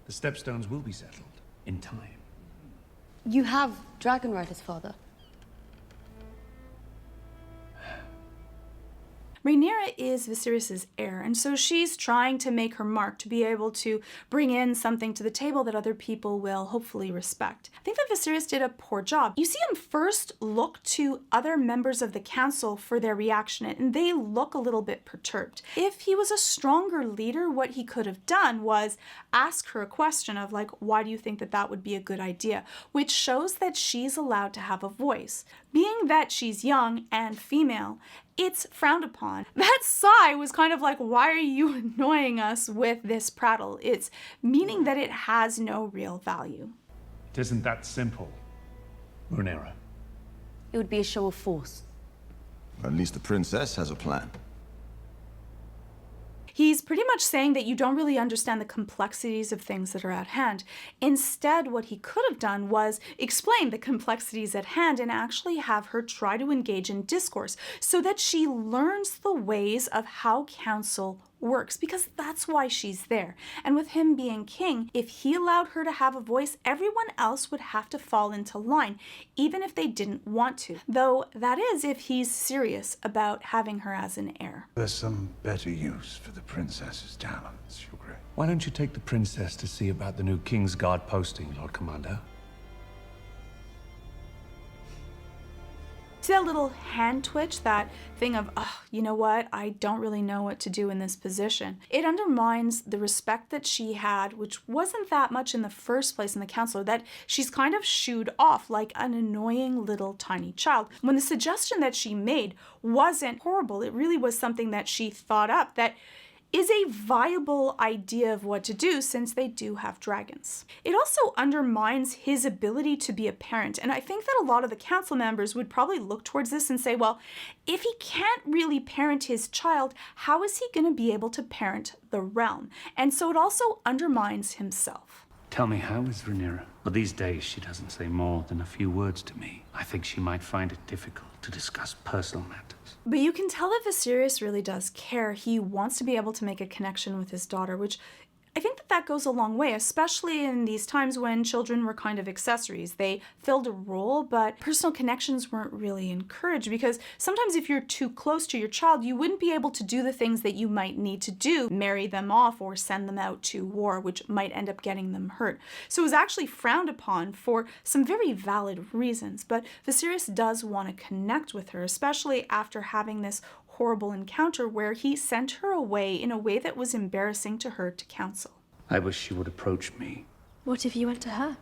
The stepstones will be settled in time. You have dragon riders, father. Rhaenyra is Viserys' heir, and so she's trying to make her mark to be able to bring in something to the table that other people will hopefully respect. I think that Viserys did a poor job. You see him first look to other members of the council for their reaction, and they look a little bit perturbed. If he was a stronger leader, what he could have done was ask her a question of like, why do you think that that would be a good idea? Which shows that she's allowed to have a voice. Being that she's young and female, it's frowned upon. That sigh was kind of like, why are you annoying us with this prattle? It's meaning that it has no real value. It isn't that simple, Rhaenyra. It would be a show of force. At least the princess has a plan. He's pretty much saying that you don't really understand the complexities of things that are at hand. Instead, what he could have done was explain the complexities at hand and actually have her try to engage in discourse so that she learns the ways of how council works, because that's why she's there. And with him being king, if he allowed her to have a voice, everyone else would have to fall into line, even if they didn't want to. Though that is if he's serious about having her as an heir. There's some better use for the princess's talents, Your Grace. Why don't you take the princess to see about the new King's Guard posting, Lord Commander? See that little hand twitch, that thing of, oh, you know what, I don't really know what to do in this position. It undermines the respect that she had, which wasn't that much in the first place in the council, that she's kind of shooed off like an annoying little tiny child. When the suggestion that she made wasn't horrible, it really was something that she thought up that is a viable idea of what to do since they do have dragons. It also undermines his ability to be a parent, and I think that a lot of the council members would probably look towards this and say, well, if he can't really parent his child, how is he going to be able to parent the realm? And so it also undermines himself. Tell me, how is Rhaenyra? Well, these days she doesn't say more than a few words to me. I think she might find it difficult to discuss personal matters. But you can tell that Viserys really does care. He wants to be able to make a connection with his daughter, which I think that that goes a long way, especially in these times when children were kind of accessories. They filled a role, but personal connections weren't really encouraged, because sometimes if you're too close to your child, you wouldn't be able to do the things that you might need to do, marry them off or send them out to war, which might end up getting them hurt. So it was actually frowned upon for some very valid reasons, but Viserys does want to connect with her, especially after having this horrible encounter where he sent her away in a way that was embarrassing to her to counsel. I wish she would approach me. What if you went to her?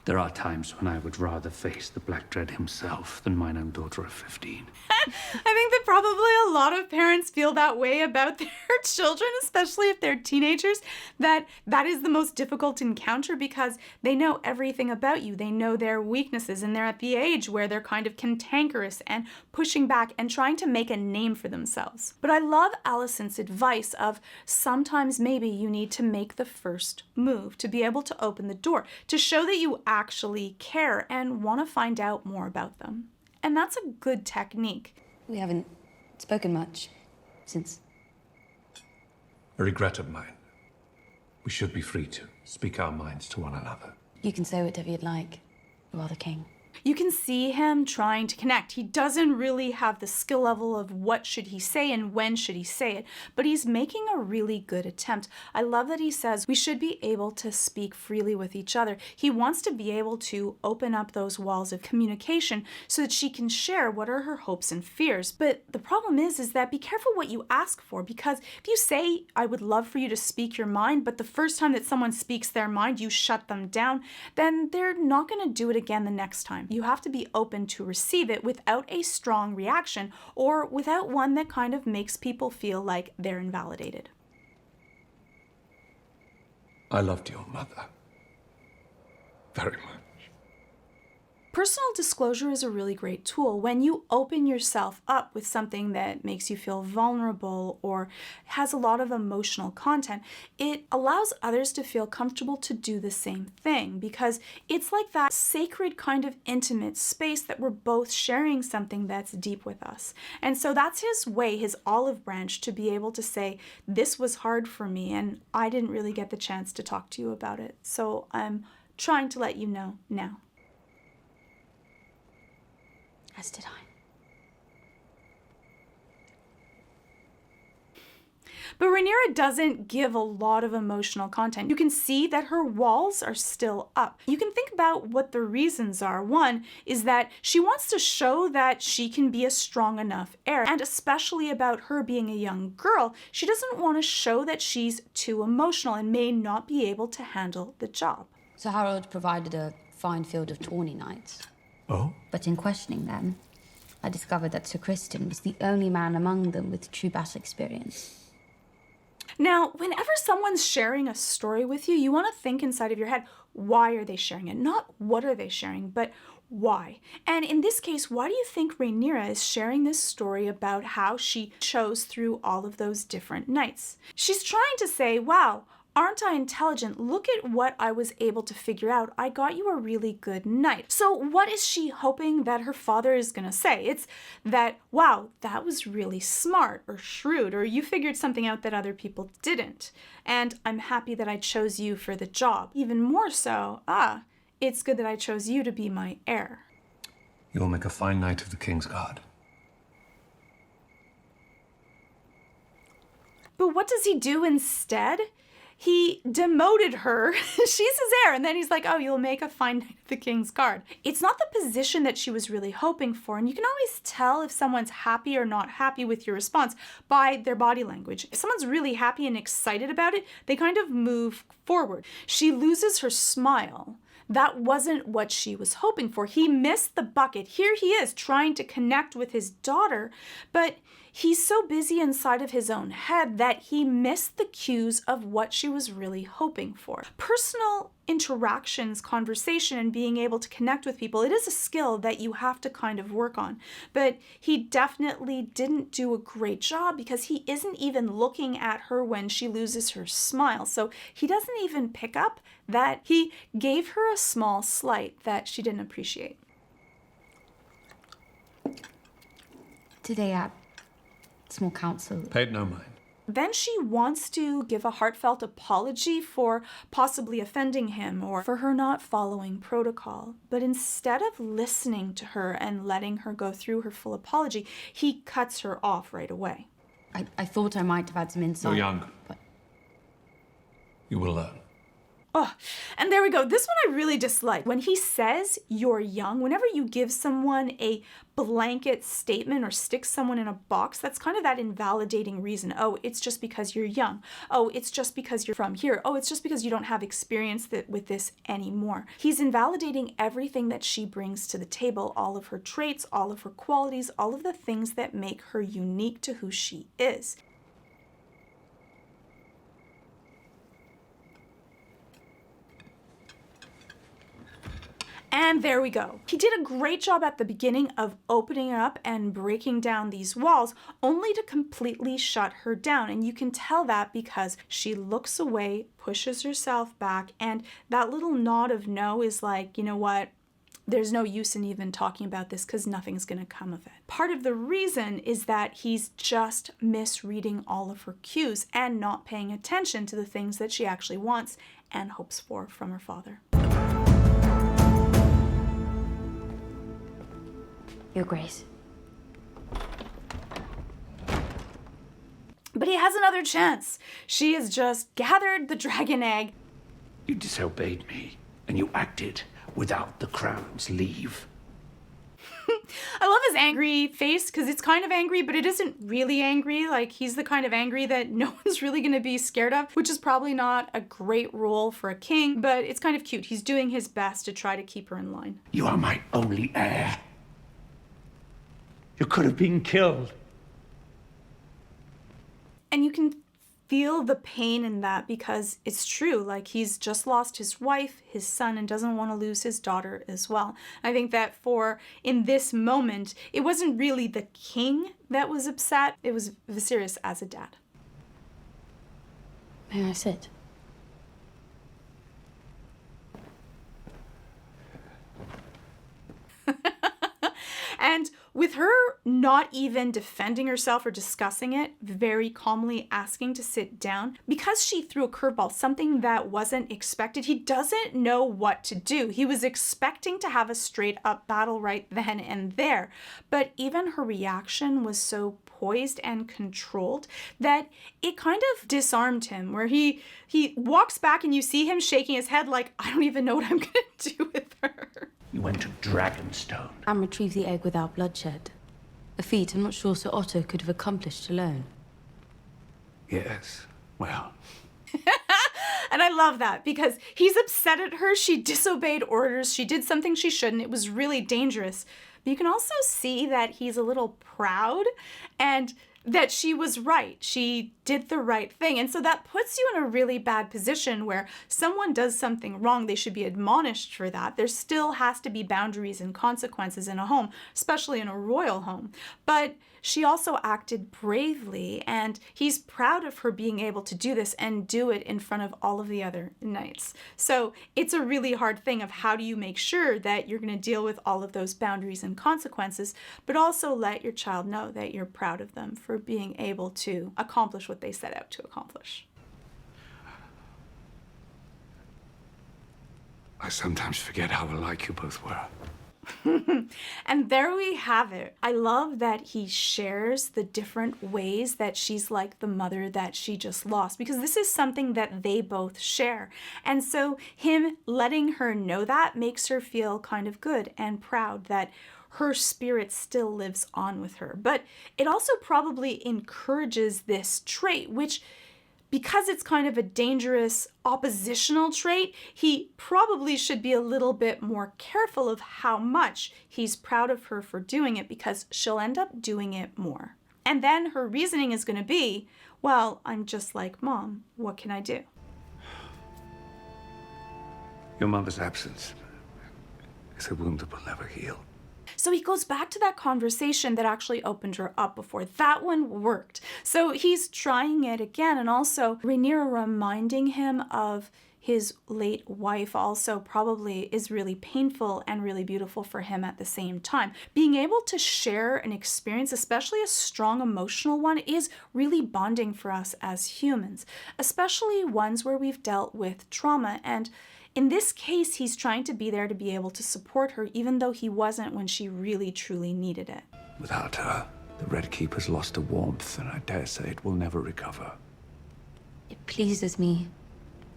There are times when I would rather face the Black Dread himself than mine own daughter of 15. I think that probably a lot of parents feel that way about their children, especially if they're teenagers, that is the most difficult encounter because they know everything about you. They know their weaknesses, and they're at the age where they're kind of cantankerous and pushing back and trying to make a name for themselves. But I love Alicent's advice of sometimes maybe you need to make the first move to be able to open the door, to show that you actually care and want to find out more about them. And that's a good technique. We haven't spoken much since. A regret of mine. We should be free to speak our minds to one another. You can say whatever you'd like. You are the king. You can see him trying to connect. He doesn't really have the skill level of what should he say and when should he say it, but he's making a really good attempt. I love that he says we should be able to speak freely with each other. He wants to be able to open up those walls of communication so that she can share what are her hopes and fears. But the problem is that be careful what you ask for, because if you say, I would love for you to speak your mind, but the first time that someone speaks their mind, you shut them down, then they're not going to do it again the next time. You have to be open to receive it without a strong reaction or without one that kind of makes people feel like they're invalidated. I loved your mother very much. Personal disclosure is a really great tool. When you open yourself up with something that makes you feel vulnerable or has a lot of emotional content, it allows others to feel comfortable to do the same thing, because it's like that sacred kind of intimate space that we're both sharing something that's deep with us. And so that's his way, his olive branch, to be able to say, this was hard for me and I didn't really get the chance to talk to you about it. So I'm trying to let you know now. As did I. But Rhaenyra doesn't give a lot of emotional content. You can see that her walls are still up. You can think about what the reasons are. One is that she wants to show that she can be a strong enough heir, and especially about her being a young girl, she doesn't want to show that she's too emotional and may not be able to handle the job. So Harold provided a fine field of tawny knights. Oh? But in questioning them, I discovered that Sir Criston was the only man among them with true battle experience. Now, whenever someone's sharing a story with you, you want to think inside of your head, why are they sharing it? Not what are they sharing, but why? And in this case, why do you think Rhaenyra is sharing this story about how she chose through all of those different knights? She's trying to say, wow, aren't I intelligent? Look at what I was able to figure out. I got you a really good knight. So what is she hoping that her father is going to say? It's that, wow, that was really smart or shrewd, or you figured something out that other people didn't. And I'm happy that I chose you for the job. Even more so, it's good that I chose you to be my heir. You will make a fine knight of the King's Guard. But what does he do instead? He demoted her. She's his heir. And then he's like, oh, you'll make a fine knight of the King's Guard. It's not the position that she was really hoping for. And you can always tell if someone's happy or not happy with your response by their body language. If someone's really happy and excited about it, they kind of move forward. She loses her smile. That wasn't what she was hoping for. He missed the bucket. Here he is trying to connect with his daughter, but he's so busy inside of his own head that he missed the cues of what she was really hoping for. Personal interactions, conversation, and being able to connect with people, it is a skill that you have to kind of work on. But he definitely didn't do a great job because he isn't even looking at her when she loses her smile. So he doesn't even pick up that he gave her a small slight that she didn't appreciate. Today at small council. Paid no mind. Then she wants to give a heartfelt apology for possibly offending him or for her not following protocol. But instead of listening to her and letting her go through her full apology, he cuts her off right away. I thought I might have had some insight. You're young. But You will learn. Oh, and there we go. This one I really dislike. When he says you're young, whenever you give someone a blanket statement or stick someone in a box, that's kind of that invalidating reason. Oh, it's just because you're young. Oh, it's just because you're from here. Oh, it's just because you don't have experience with this anymore. He's invalidating everything that she brings to the table, all of her traits, all of her qualities, all of the things that make her unique to who she is. And there we go. He did a great job at the beginning of opening up and breaking down these walls, only to completely shut her down. And you can tell that because she looks away, pushes herself back, and that little nod of no is like, you know what? There's no use in even talking about this because nothing's going to come of it. Part of the reason is that he's just misreading all of her cues and not paying attention to the things that she actually wants and hopes for from her father. Your Grace. But he has another chance. She has just gathered the dragon egg. You disobeyed me, and you acted without the crown's leave. I love his angry face because it's kind of angry, but it isn't really angry. Like, he's the kind of angry that no one's really going to be scared of, which is probably not a great role for a king, but it's kind of cute. He's doing his best to try to keep her in line. You are my only heir. You could have been killed. And you can feel the pain in that because it's true. Like, he's just lost his wife, his son, and doesn't want to lose his daughter as well. I think that in this moment, it wasn't really the king that was upset. It was Viserys as a dad. May I sit? And with her not even defending herself or discussing it, very calmly asking to sit down, because she threw a curveball, something that wasn't expected, he doesn't know what to do. He was expecting to have a straight up battle right then and there. But even her reaction was so poised and controlled that it kind of disarmed him, where he walks back and you see him shaking his head like, I don't even know what I'm going to do with her. You went to Dragonstone. And retrieve the egg without bloodshed. A feat I'm not sure Sir Otto could have accomplished alone. Yes. Well, And I love that because he's upset at her. She disobeyed orders. She did something she shouldn't. It was really dangerous. But you can also see that he's a little proud and that she was right. She did the right thing. And so that puts you in a really bad position where someone does something wrong. They should be admonished for that. There still has to be boundaries and consequences in a home, especially in a royal home. But she also acted bravely, and he's proud of her being able to do this and do it in front of all of the other knights. So it's a really hard thing of how do you make sure that you're going to deal with all of those boundaries and consequences, but also let your child know that you're proud of them for being able to accomplish what they set out to accomplish. I sometimes forget how alike you both were. And there we have it. I love that he shares the different ways that she's like the mother that she just lost, because this is something that they both share. And so him letting her know that makes her feel kind of good and proud that her spirit still lives on with her. But it also probably encourages this trait, which, because it's kind of a dangerous oppositional trait, he probably should be a little bit more careful of how much he's proud of her for doing it, because she'll end up doing it more. And then her reasoning is going to be, well, I'm just like Mom. What can I do? Your mother's absence is a wound that will never heal. So he goes back to that conversation that actually opened her up before. That one worked. So he's trying it again. And also Rhaenyra reminding him of his late wife also probably is really painful and really beautiful for him at the same time. Being able to share an experience, especially a strong emotional one, is really bonding for us as humans, especially ones where we've dealt with trauma. And in this case, he's trying to be there to be able to support her, even though he wasn't when she really, truly needed it. Without her, the Red Keeper's lost a warmth, and I dare say it will never recover. It pleases me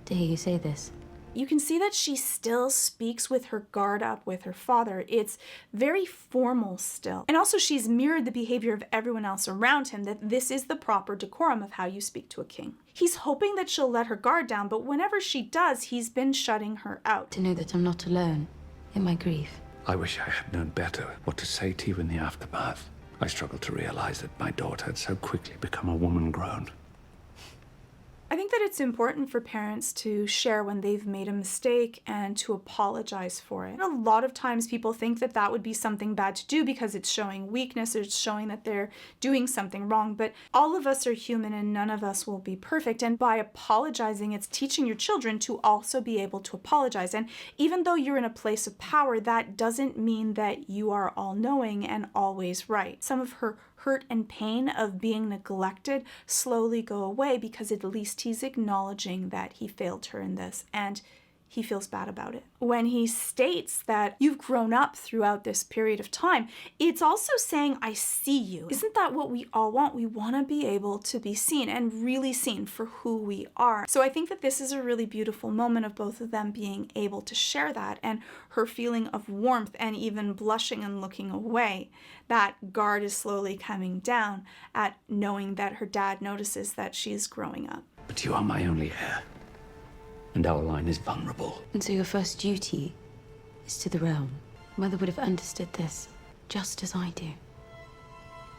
to hear you say this. You can see that she still speaks with her guard up with her father. It's very formal still. And also she's mirrored the behavior of everyone else around him, that this is the proper decorum of how you speak to a king. He's hoping that she'll let her guard down, but whenever she does, he's been shutting her out. To know that I'm not alone in my grief. I wish I had known better what to say to you in the aftermath. I struggled to realize that my daughter had so quickly become a woman grown. I think that it's important for parents to share when they've made a mistake and to apologize for it. A lot of times people think that that would be something bad to do because it's showing weakness or it's showing that they're doing something wrong. But all of us are human and none of us will be perfect. And by apologizing, it's teaching your children to also be able to apologize. And even though you're in a place of power, that doesn't mean that you are all-knowing and always right. Some of her hurt and pain of being neglected slowly go away because at least he's acknowledging that he failed her in this and he feels bad about it. When he states that you've grown up throughout this period of time, it's also saying, I see you. Isn't that what we all want? We want to be able to be seen and really seen for who we are. So I think that this is a really beautiful moment of both of them being able to share that, and her feeling of warmth and even blushing and looking away. That guard is slowly coming down at knowing that her dad notices that she's growing up. But you are my only heir, and our line is vulnerable. And so your first duty is to the realm. Mother would have understood this just as I do.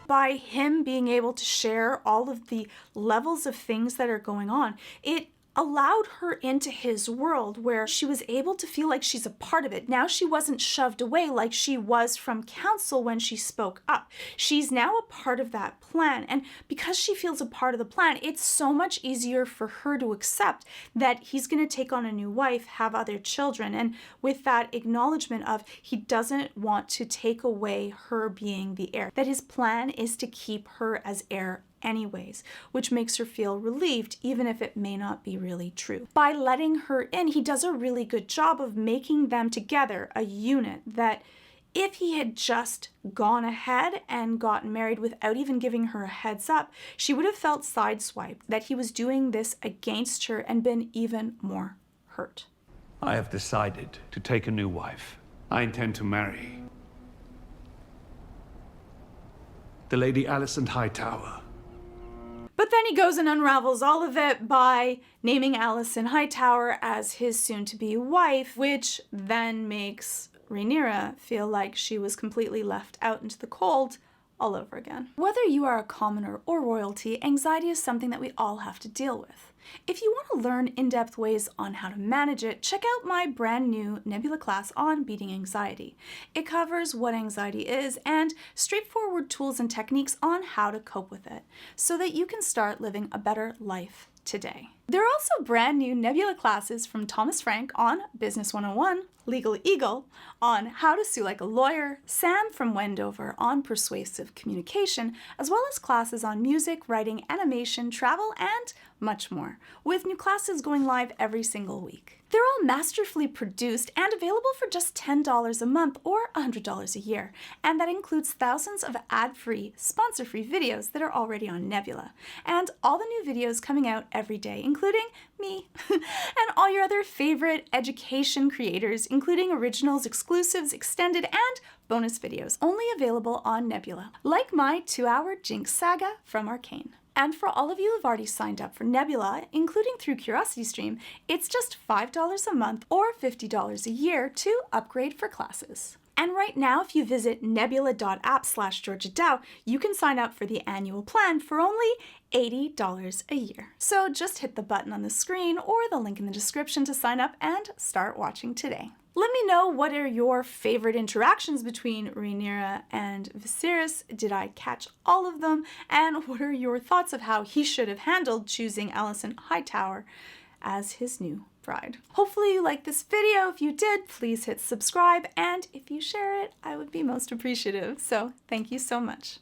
By him being able to share all of the levels of things that are going on, it allowed her into his world where she was able to feel like she's a part of it. Now she wasn't shoved away like she was from council when she spoke up. She's now a part of that plan. And because she feels a part of the plan, it's so much easier for her to accept that he's going to take on a new wife, have other children. And with that acknowledgement of he doesn't want to take away her being the heir, that his plan is to keep her as heir anyways, which makes her feel relieved even if it may not be really true. By letting her in, he does a really good job of making them together a unit that if he had just gone ahead and gotten married without even giving her a heads up, she would have felt sideswiped, that he was doing this against her and been even more hurt. I have decided to take a new wife. I intend to marry the Lady Alicent Hightower. But then he goes and unravels all of it by naming Alicent Hightower as his soon-to-be wife, which then makes Rhaenyra feel like she was completely left out into the cold all over again. Whether you are a commoner or royalty, anxiety is something that we all have to deal with. If you want to learn in-depth ways on how to manage it, check out my brand new Nebula class on beating anxiety. It covers what anxiety is and straightforward tools and techniques on how to cope with it so that you can start living a better life today. There are also brand new Nebula classes from Thomas Frank on Business 101, Legal Eagle on how to sue like a lawyer, Sam from Wendover on persuasive communication, as well as classes on music, writing, animation, travel, and much more, with new classes going live every single week. They're all masterfully produced and available for just $10 a month or $100 a year, and that includes thousands of ad-free, sponsor-free videos that are already on Nebula, and all the new videos coming out every day, including me, and all your other favorite education creators, including originals, exclusives, extended, and bonus videos, only available on Nebula, like my 2-hour Jinx saga from Arcane. And for all of you who've already signed up for Nebula, including through CuriosityStream, it's just $5 a month or $50 a year to upgrade for classes. And right now, if you visit nebula.app/Georgia Dow, you can sign up for the annual plan for only $80 a year. So just hit the button on the screen or the link in the description to sign up and start watching today. Let me know what are your favorite interactions between Rhaenyra and Viserys. Did I catch all of them? And what are your thoughts of how he should have handled choosing Alicent Hightower as his new bride? Hopefully you liked this video. If you did, please hit subscribe. And if you share it, I would be most appreciative. So thank you so much.